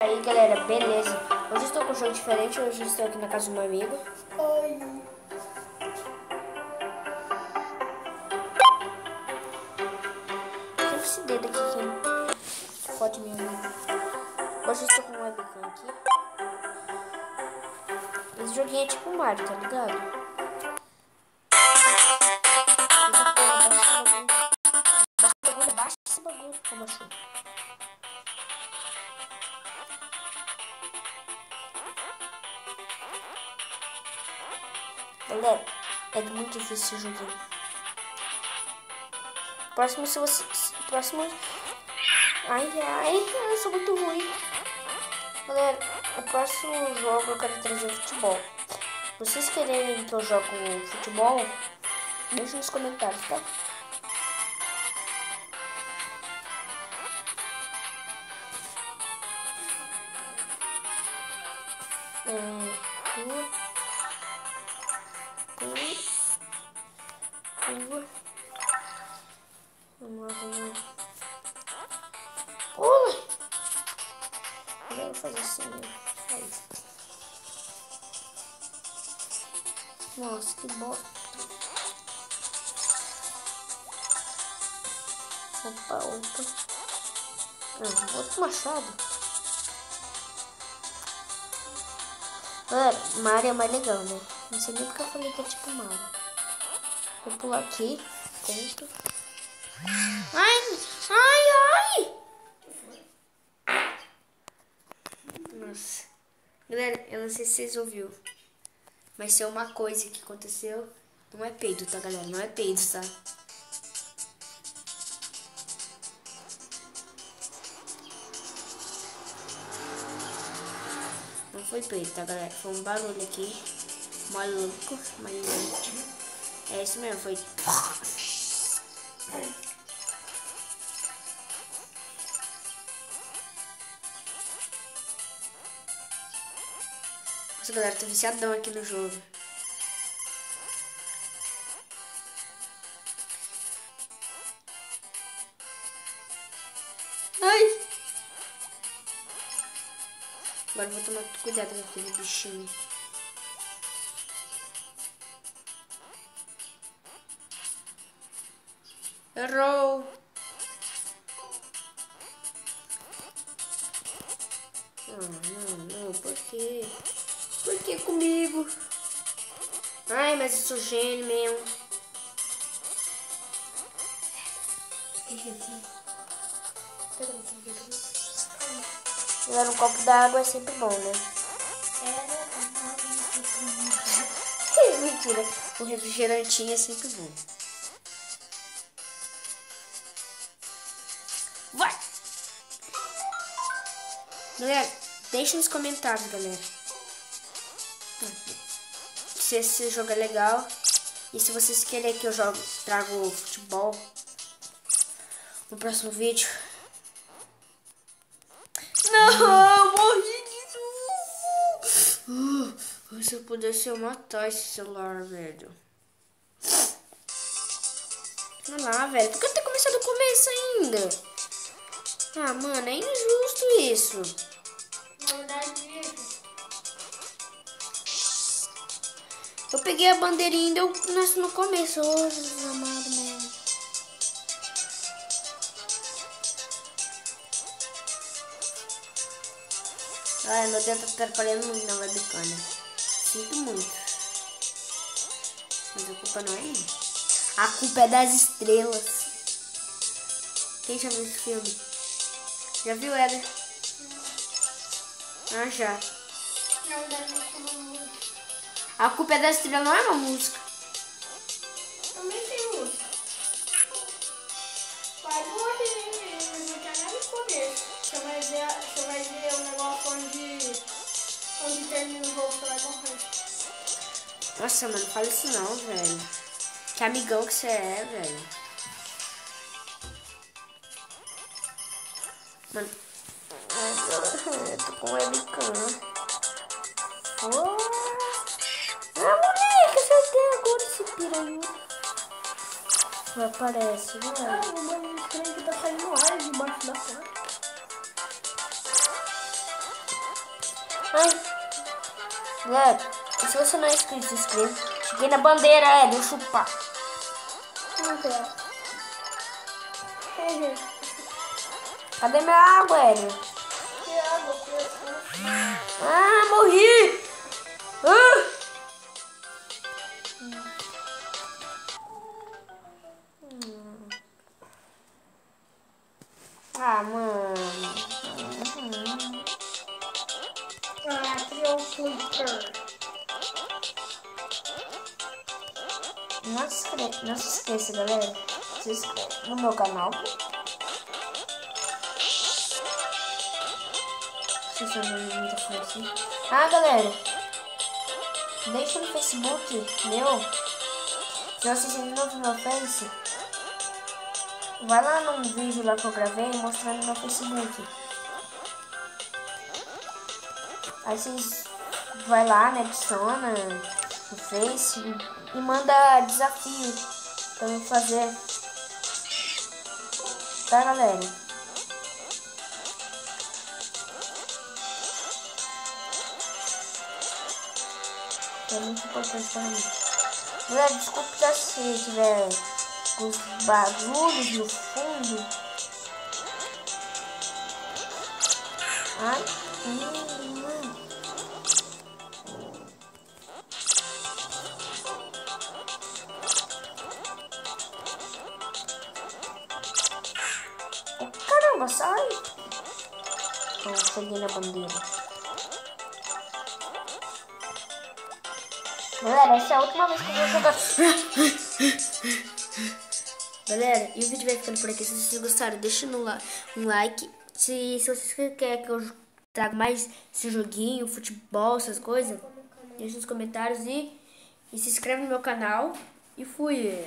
Aí galera, beleza? Hoje estou com um jogo diferente, hoje estou aqui na casa do meu amigo. Oi. Sempre esse dedo aqui que fode meu amigo. Hoje estou com um webcam aqui. Esse joguinho é tipo Mario, tá ligado? Baixa esse bagulho, como achou? Galera, é muito difícil esse joguinho. Próximo, se você... Próximo... Ai, eu sou muito ruim. Galera, o próximo jogo eu quero trazer futebol. Vocês querem que eu jogue futebol? Deixa nos comentários, tá? Vamos lá. Eu vou fazer assim, aí. Nossa, que bosta. Opa. Outro machado. Galera, Mario é mais legal, né? Não sei nem porque eu falei que é tipo Mario. Vou pular aqui. Ponto. Ai! Nossa. Galera, eu não sei se vocês ouviram. Mas se é uma coisa que aconteceu, não é peido, tá, galera? Não é peido, tá? Não foi peido, tá, galera? Foi um barulho aqui. Maluco. É isso mesmo, foi... Nossa, galera, tô viciadão aqui no jogo. Ai! Agora eu vou tomar cuidado com aquele bichinho. Errou! Não, por quê? Por que comigo? Ai, mas eu sou gênio mesmo. Agora um copo d'água é sempre bom, né? Mentira, um refrigerantinho é sempre bom. Vai! Galera, deixa nos comentários, galera. Se esse jogo é legal. E se vocês querem que eu trago futebol no próximo vídeo. Não, morri disso. Se eu pudesse eu matar esse celular, velho. Olha lá, velho. Por que eu tenho começado do começo ainda? Ah, mano, é injusto isso. Eu peguei a bandeirinha e deu no começo. Ô, Jesus amado mesmo. Ah, meu dedo tá atrapalhando muito na webcam, né? Sinto muito. Mas a culpa não é minha. A culpa é das estrelas. Quem já viu esse filme? Já viu, Éder? Ah, já. A culpa é da estrela, não é uma música. Também tem música. Vai morrer, não quer nem no começo. Você vai ver o negócio onde termina o jogo, você vai morrer. Nossa, mano, fala isso não, velho. Que amigão que você é, velho. Mano. Eu tô com webcam. Moleque, acertei agora esse piranha. Não aparece, velho. Ah, o meu trem que tá saindo ar debaixo da porta. Ai, galera, se você não é inscrito, se inscreva. Cheguei na bandeira, deixa eu chupar. Não quero. Cadê minha água, Hélio? Que água, Ah, morri! Mano. Criou Flipper. Não se esqueça, galera. Se inscreve no meu canal. Se você não me muita força. Galera. Deixa no Facebook meu. Se vocês ainda não viram meu Face, vai lá num vídeo lá que eu gravei mostrando meu Facebook. Aí vocês vai lá, me adiciona no Face e manda desafio pra eu fazer. Tá, galera? É muito importante para mim. Galera, desculpa se tiver os barulhos no fundo. Ai, caramba, sai! Eu cheguei na bandeira. Galera, essa é a última vez que eu vou jogar. Galera, e o vídeo vai ficando por aqui. Se vocês gostaram, deixa um like. Se vocês querem que eu traga mais esse joguinho, futebol, essas coisas, deixa nos comentários e se inscreve no meu canal. E fui!